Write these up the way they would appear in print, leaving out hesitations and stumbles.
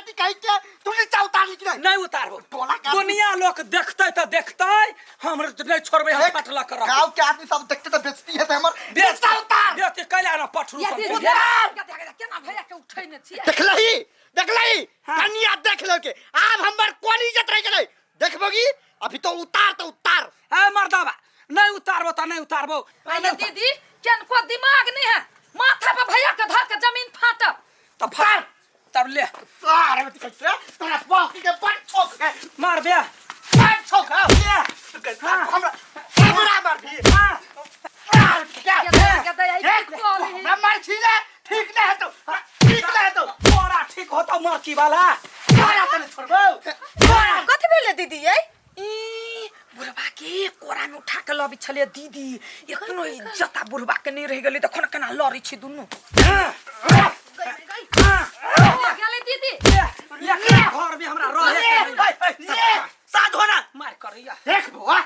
बेटी कहीं के तू नीचा उतार ली कि नहीं उतारबो टोला का दुनिया लोग देखते तो देखते हमरे नहीं छोड़बे हम फटला कर गांव के आदमी सब देखते तो बेइज्जती है तो हमर बेचता उतार बेचते कैला ना पठरू सब केना भैया के उठै न छी देखलही कनिया देख लो के अब हमर कोन इज्जत रह गेलै देखबोगी अभी तो उतार ए मर्दावा नहीं उतारबो त नहीं उतारबो अरे दीदी केन को दिमाग नहीं है माथा पे भैया के धर के जमीन फाटब त फाड़ तब ले अरे बेटी कैसे तोरा बाकी के बड़ छोक है मार बे बड़ छोक है ले हमरा मार भी क्या मार छीले ठीक नहीं है तो तोरा ठीक होता मां की वाला सारा तने छोड़बो कथि भेले दीदी ये ई बुढ़वा के कोरा में उठा के लबी छले दीदी एकनो इज्जत बुढ़वा के नहीं रह गेली देखो न केना लड़ी छी दुनु गेले दीदी ले घर में हमरा रहे साध होना मार करैया देख बुआ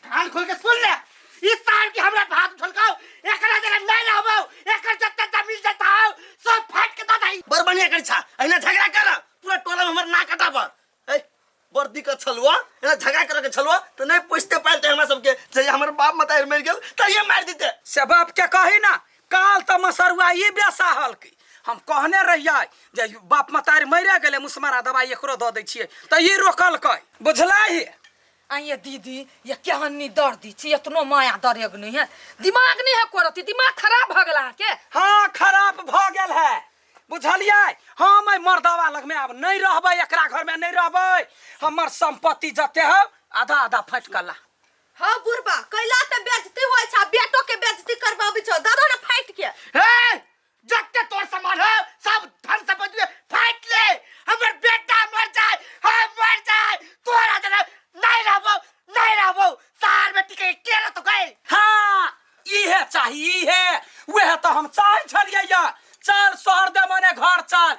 कान खोल के सुन ले इस साल की हमरा भाग झलकाओ एकरा जरा नहीं रहबो एकर जत्ता मिल जाता सब फाट के दादाई बर बढ़िया कर छा एना झगड़ा कर पूरा टोला में हमर ना कटाब ए बर्दी का छलवा एना झगड़ा कर के छलवा तो नहीं पूछते पालते हमरा सबके जे हमर बाप मतार मर गेल त ये मार देते से बाप के कही ना काल त मसरुआ ई बेसाहल की हम कहने रहिया जे बाप मतार मर गेले मुसमारा दवाई एकरो द दै छियै त ई रोकल कै बुझलाही आइए दीदी ये केहनी दर्दी छी इतनो माया दरेग नहीं है दिमाग नहीं है कोरती दिमाग खराब भ गेला के हां खराब भ गेल है बुझलियै हम मर्दावा लग में अब नहीं रहबै एकरा घर में नहीं रहबै हमर संपत्ति जते हो आधा आधा फट कला हां बुढ़बा कैला त बेइज्जती होय छ बेटो के बेइज्जती करबाबै छ दादा ने फाइट के ए जत्ते तोर सामान है सब धन संपत्ति फाट ले हमर बेटा मर जाए हम मर जाए तोरा जरा नहीं रहबो सार बेटी के केरा तो गए हां इहे चाहिए इहे वह तो हम चाह छलियै या चल शहर दे मने घर चल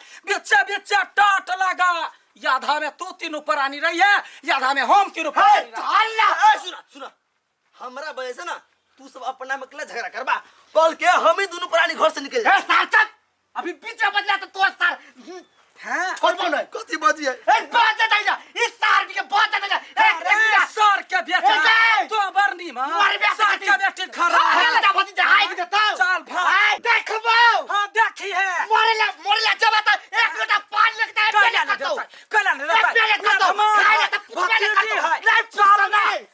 बिचे टाट लगा यादा में तू तीनों परानी रही है यादा में हम तीनों परानी सुना हमरा वजह से ना तू सब अपना में कला झगड़ा करबा कल के हम ही दोनों प्राणी घर से निकल ए सार चल अभी पीछे बदला तो तोर सार हैं कौन बोल है कथि बाजी है ए बात जा इस सार के बात जा अरे सर के बेटा तो बरनी मां मार बेटा सर के बेटे खरा जा भती जाई दे तो चल भाई देखबो हां देखी है मोरला जब आता एक लोटा पानी लगता है पहले कतो कला ने रहता पहले कतो खाए तो पहले कतो नहीं चल नहीं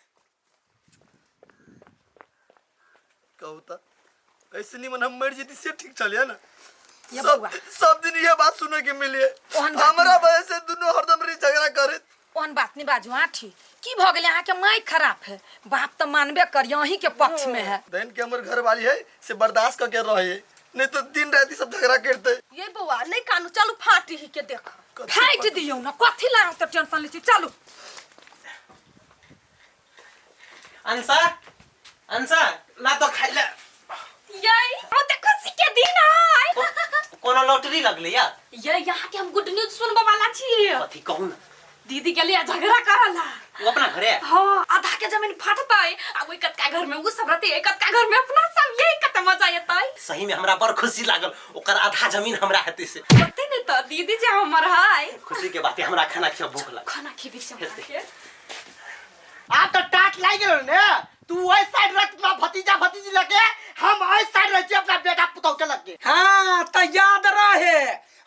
कहता ऐसे नहीं मन हम मर जेती से ठीक चलिया ना ये सब दिन ये बात सुने के मिली हमरा वजह से दोनों हरदम री झगड़ा करे ओन बात नहीं बाजू आठी की भ गेले अहाँ के माई खराब है बाप तो मानबे कर यही के पक्ष में है बहन के हमर घर वाली है से बर्दाश्त करके रहे नहीं तो दिन रात सब झगड़ा करते ये बउआ नहीं कानू चलू फाटी ही के देख फाइट दियो ना कथि ला तो टेंशन ले छी चलू अंसा ला तो खाइ ले यही ओ ते खुशी के दिन है कोनो लॉटरी लगले या ये यहाँ के हम गुड न्यूज सुनबे वाला छी कथि कहू ना दीदी के लिए झगड़ा करला वो अपना घरे हां आधा के जमीन फटतै आ ओइ कतका घर में उ सब रहते एक कतका घर में अपना सब यही कत मजा येतै सही में हमरा बड़ खुशी लागल ओकर आधा जमीन हमरा हेते से पते नहीं तो दीदी जे हमर है खुशी के बात हमरा खाना खिया भूख लग खाना खिबे से के आ तो टाट लाग गेल ने तू ओइ साइड रख ना भतीजी लगे हम ओइ साइड रह अपना बेटा पुतौ के लगे हां त याद रहे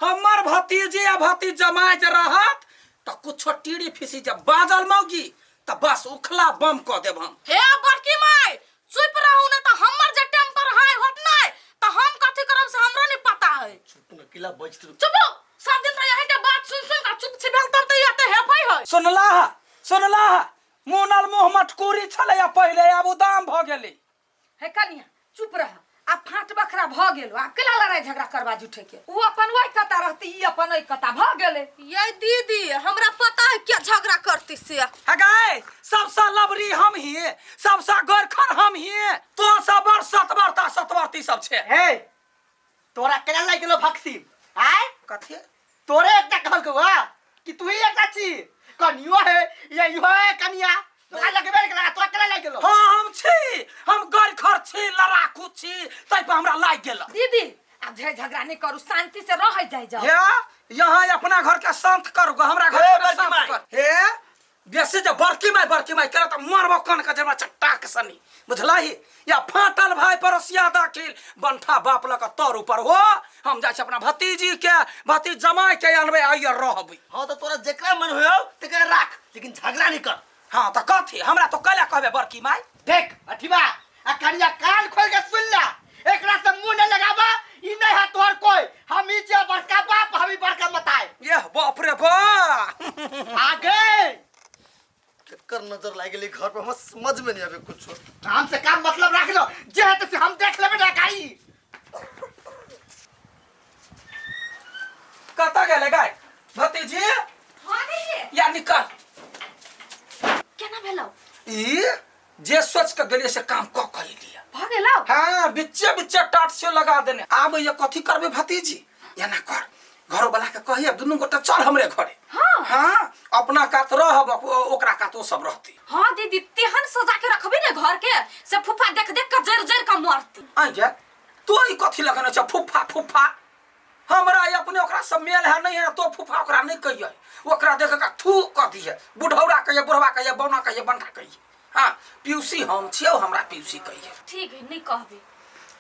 हमर भतीजी आ भतीज जमाय ज रहत त कुछ टीड़ी फिसी जब बाजल मौगी त बस उखला बम क देब हम हे बड़की माई चुप रहू ना त हमर जे टेम्पर हाई होत नै त हम कथि करब से हमरा नहीं पता है चुप न किला बजत चुप सब दिन त यही के बात सुन का चुप छिबल तब त यते हेफै है सुनला मोनल मुंह मटकुरी छले या पहले अब उदाम भ गेली हे कनिया चुप रह आ फाट बखरा भ गेलो आ केला लड़ाई झगड़ा करबा जुठे के उ अपन ओइ कता रहती ई अपन ओइ कता भ गेले ये दीदी हमरा पता है क्या झगड़ा करती से हगाय सबसे लबरी हम ही सबसे गोरखर हम ही तो सब बड़ सतवर्ती सब छे हे तोरा केना लाग गेलो भक्सी आय कथि तोरे एकटा कहल कवा कि तू ही एकटा छी कनियो है ये यो है कनिया तोरा लगबे गेला तोरा केना लाग गेलो हां हम छी हम गोरखर छी लड़ाकू छी तै पे हमरा लाग गेल दीदी अब झगड़ा नहीं करू, शांति से रह जाए जाओ। हे यहाँ अपना घर के शांत करू, हमरा घर हे के बड़की शांत माई। कर। हे बेसी जब बड़की माई करे तो मारबो कान का जमा चट्टाक सनी, बुझलाही? या फाटल भाई परोसिया दाखिल बंठा बाप लक तोर ऊपर हो। हम जाय छी अपना भतीजी के भतीज जमाई के अनबे आइए रहबी। हाँ तो तोरा जेकरा मन होयो तेकरा राख, लेकिन झगड़ा नहीं कर। हाँ तो कथी हमरा तो कले कहबे बड़की माई। देख अठीबा आ कनिया कान खोल के सुन ला, एकरा से मुंह न लगाबा, ई नहीं है तोर कोई। हम ई जे बड़का बाप, हम ई बड़का मताए। ये बाप रे बा आगे केकर नजर लाग गेलै घर पे, हम समझ में नहीं आवे कुछ। काम से काम मतलब रख लो, जे है तो हम देख लेबे ना गाई। कता गेले गाय भतीजी? हां दीदी या निकल। केना भेलौ? ई जे सोच के गेलिए से काम क कहि लिया। भ गेलौ? हाँ बिच्चे बिच्चे टाट से लगा देने। आब ये कथी करबे भतीजी? या ना कर, घरो वाला के कहिए दुनू गोटा चल हमरे घरे। हाँ हाँ अपना कात रहब, ओकरा कात ओ सब रहती। हाँ दीदी, तेहन सजा के रखबी ने घर के से फूफा देख देख के जर जर के मारती। आइजे तो ई कथी लगने छ फुफा फुफा? हमरा ये अपने ओकरा सब मेल है नहीं है तो फुफा ओकरा नहीं कहिए। ओकरा देख के थू क दिए, बुढ़ौरा कहिए, बुढ़वा कहिए, बौना कहिए, बंठा कहिए। हाँ पीयूसी हम छियौ, हमरा पीयूसी कहिए। ठीक है, नहीं कहबी।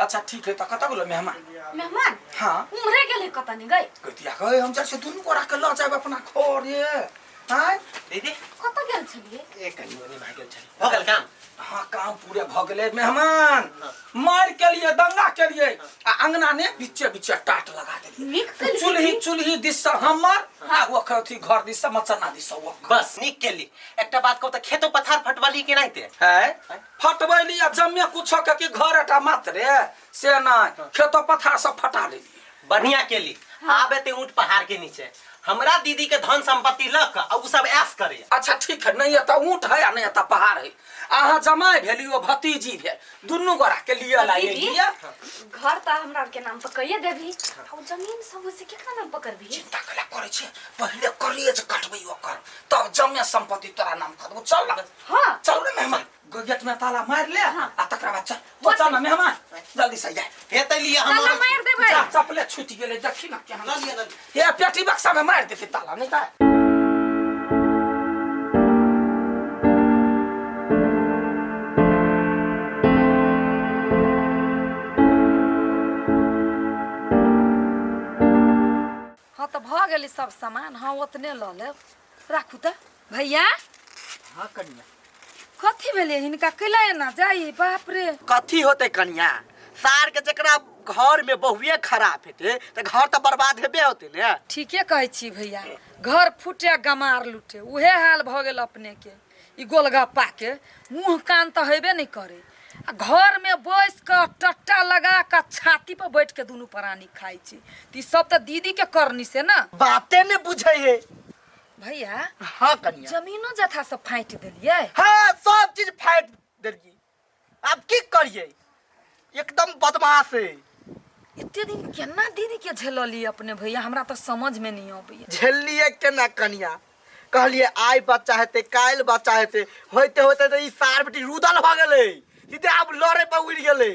अच्छा ठीक है, तो कत गेलो मेहमान? मेहमान हाँ उम्रे गेले कता नहीं गई? कतिया कहे हम जा से दुनू गोरा के ल जाब अपना घर ये। हां दीदी कता गेल छलिए? एक कनी मनी भागल छली, हो गेल काम। हाँ काम पूरे भ गेले। मेहमान मार के लिए, दंगा के लिए आ अंगना ने बिच्चे बिच्चे टाट लगा देली। निक के चुल्ही दिस हमर आ वो कथी घर दिस मचना दिस वो। बस निक केली। एकटा बात कहू त खेतो पथार फटवाली के नाइते है फटबैली आ जम्मे कुछ के कि घर एटा मात्रे से ना खेतो पथार सब फटा लेली। बढ़िया केली। आबे ते ऊंट पहाड़ के नीचे हमरा दीदी के धन संपत्ति लक आ उ सब ऐश करे। अच्छा ठीक है, नहीं तो ऊंट है या नहीं तो पहाड़ है। अहाँ जमाई भेली वो भतीजी भेल, दुनू गोरा के लिए लाई लिया। घर त हमरा के नाम पर कहिए देबी, और जमीन सब से केकरा नाम पर करबी? चिंता कला करे छे, पहले करिए जे काटबई ओकर, तब जम्मे संपत्ति तोरा नाम कर देबो। चल ना। हां चल रे मेहमान, गेट में ताला मार ले आ तकरा बाद चल। तो चल ना मेहमान, जल्दी से जा। हे त लिए हम ताला मार देबै। जा चपले छूट गेले, देखी ना केहन। ल लिए ये पेटी बक्सा में मार देती ताला नहीं का। हाँ तो भ गेली सब सामान। हाँ ओतने ल ले राखू त भैया। हां कनिया कथी भेले हिनका कैला ना जाई? बाप रे कथी होते कनिया? सार के जकरा घर में बहुए खराब हेते त घर त बर्बाद हेबे होते ने। ठीके कहै छी भैया, घर फूटे गमार लूटे उहे हाल भ गेल अपने के। ई गोलगप्पा के मुंह कान त हेबे नहीं करे, आ घर में बैस के टट्टा लगा के छाती पर बैठ के दुनू प्राणी खाई छी। ती सब त दीदी के करनी से ना। बाते ने बुझै है भैया हां कनिया। जमीनो जथा सब फाइट देलिए। हाँ सब चीज फाइट देलिए, अब की करिए? एकदम बदमाश है। इतने दिन केना दीदी के झेलली अपने भैया? हमरा तो समझ में नहीं आबैया। झेलिए केना कनिया? कहलिए आई बच्चा हेते, काल बच्चा हेते, होते होते तो ई सार बेटी रुदल भ गेलै, सीधे अब लड़े पर उड़ गेलै।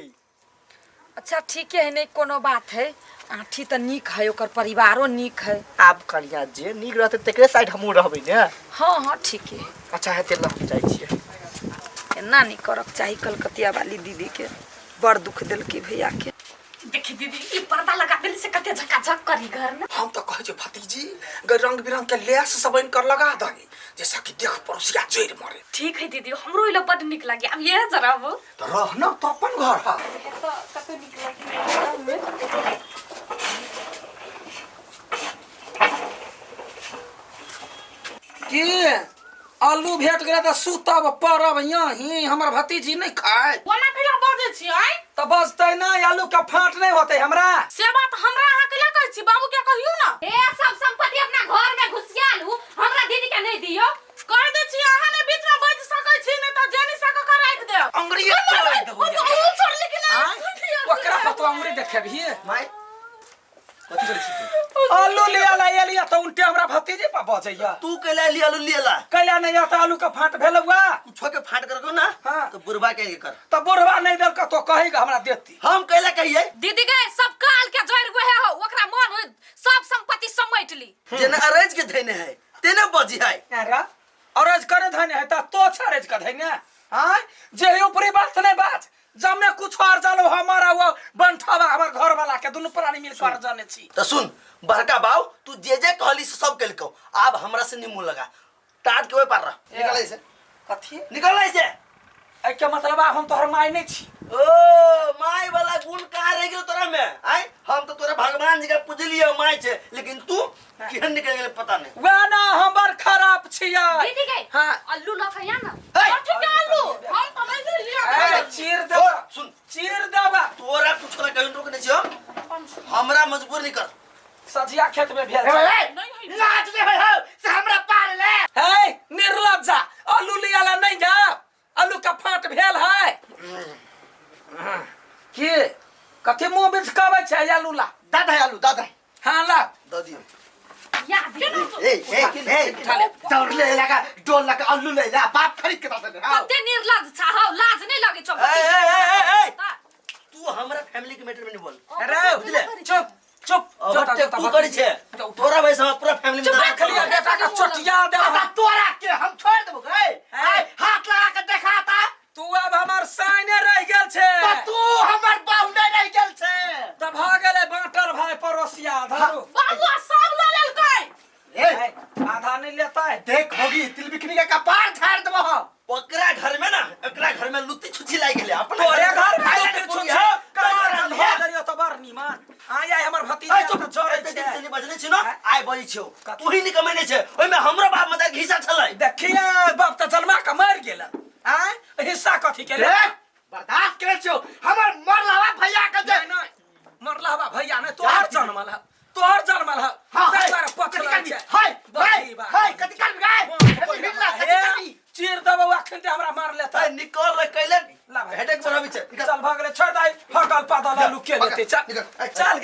अच्छा ठीक है, नहीं कोनो बात है। आठी त नीक है, ओकर परिवारो नीक है। आब कनिया जे नीक रहते तकरे साइड हमहू रहबै ने। हाँ हाँ ठीक है। अच्छा हेते ल जाइ छियै। एना नहीं करक चाही कलकतिया वाली दीदी के, बड़ दुख दिल की भैया के। देखी दीदी ई पर्दा लगा देली से कते झकाझक करी घर में। हम तो कहे भतीजी रंग बिरंग के लेस सब इन कर लगा दही, जैसा कि देख पड़ोसिया जोर मारे। ठीक है दीदी, हमरो इला बड़ निक लागे। अब ये जरा वो तो रह ना तो अपन घर हा। तो कते निक लागे। की आलू भेट गए तो सुतब परब यही, हमर भतीजी नहीं खाए। कोना कइला बाजे छी आइ? तो बजते ना, आलू के फाट नहीं होते हमरा। से बात हमरा अहाँ कइला कहै छी? बाबू के कहियो ना। ए सब संपत्ति अपना घर में घुसिया लू, हमरा दीदी के नहीं दियो। कह दे छी अहाँ ने बीच में बज सकै छी, नहीं तो जेनी सक के राख दे। अंग्रेजी चला दे हो ओ छोड़ लेकिन ओकरा पतो अंगुरी देखे भी माय कथी करै छी तू? ओ आलू लिया ला ये लिया तो उल्टे हमरा भतीजे पर बजैया तू कैला ली आलू लिएला कैला नहीं आता आलू का फाट भेल हुआ कुछो के फाट करको ना हाँ। तो बुरबा के कर तो बुढ़वा नहीं दल का तो कहेगा हमरा देती हम कैला कहिए दीदी गए सब काल के जड़ गए हो ओकरा मन हो सब संपत्ति समेट ली जेना अरेज के धैने है तेने बजी है यारा और आज करे धने है तो छारेज का धने हां जे ऊपरी बात नहीं बात जब मैं कुछ और जालो हमारा वो बंठवा हमर घर वाला के दोनों प्राणी मिल कर जाने छी तो सुन बड़का बाऊ तू जे कहली से सब केलको अब हमरा से निमु लगा टाट के ओए पार रह निकल ऐसे कथी निकल ऐसे ए के मतलब हम तोहर माय नहीं छी ओ माय वाला गुण कहां रह गेल तोरा में आय हम तो तोरा भगवान जी का पूजलिए माय छे लेकिन तू केहन निकल गेल पता नहीं वाना हमर खराब छिया दीदी गए हां अल्लू लखैया ना हे! कथी के आलू हम तो नहीं लिया ए चीर देबा सुन चीर देबा तोरा कुछ ना कहिन रोक नहीं छियो हमरा मजबूर नहीं कर सजिया खेत में भेल लाज ले हो से हमरा पार ले है निर्लज्जा आलू लिया ला नहीं जा आलू का फाट भेल है के कथी मुंह बिच कावे छै आलू ला दादा है आलू दादा हां ला द दियो या ए दौड़ ले लगा डोल लगा आलू ले ला बाप खरीद के दादा हां कते निर्लज छ हो लाज नहीं लगे छ ए तू हमरा फैमिली के मैटर में नहीं बोल अरे बुझले चुप चुप अब तू करी छे तोरा भाई सब पूरा फैमिली में देख लिया बेटा का चोटिया दे दादा तोरा के हम छोड़ देबो रे हाथ लगा के दिखाता तू अब हमर साइने रह गेल छे तो तू हमर बाहु नहीं रह गेल छे त भ गेले बांटर भाई पड़ोसिया धरो बाबू सब ले लेलकै ए आधा नहीं लेता है देख होगी तिल बिकनी का कपार झाड़ देबो हम ओकरा घर में ना एकरा घर में लुत्ती छुछी लाग गेले अपने तोरे घर में खाइले तो नहीं कुछ पूरी है कमार हो गरियो तो बर निमान आय हमर भतीजा तो जोरे छे से बजने छी ना आइ बजी छौ तू ही निकमने छे ओइ में हमरो बाप मता घिसा छलै देखिए बाप त जन्मा का मर गेल आय हिस्सा कथी के ले बर्दाश्त करे छो हमर मरलावा भैया के दे मरलावा भैया ने तोहर जन्मल है तोहर जन्मल है हां तेरा पकड़ छे हाय हाय कति कर गए चीर दबो अखन ते हमरा मार लेता ए निकल रे कैले हेडेक बराबर छे चल भाग रे छोड़ दई हकल पादल आलू के लेते चल गे चल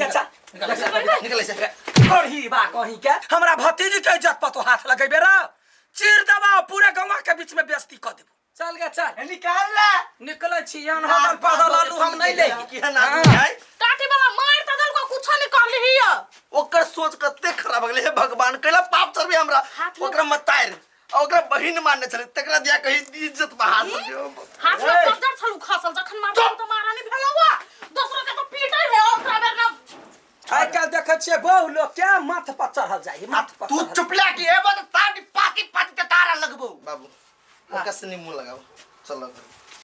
निकल से करही बा कहीं के हमरा भतीजी के इज्जत पर तो हाथ लगेबे रे चीर दबाओ पूरे गंवा के बीच में बेइज्जती कर देबो चल गे चल निकाल ला निकले छी यान हकल पादल आलू हम नहीं ले की है ना है टाटी वाला मार त दल को कुछ नहीं कहली हिया ओकर सोच कते खराब गेले हे भगवान कैला पाप चढ़बे हमरा ओकरा मतायर ओकरा बहिन मानने छले तकरा दिया कही इज्जत बहार कर दियो हाथ में कब्जा छलू खसल जखन मार तो मारा नहीं भेल हुआ दूसरा के तो पीटै है ओकरा बेर ना आइ काल देखे छियै बहु लोग क्या माथ पर चढ़ल जाइ माथ पर तू चुपला की ए बत ताटी पाकी पाती के तारा लगबो बाबू ओकरा से नहीं मुंह लगाओ चलो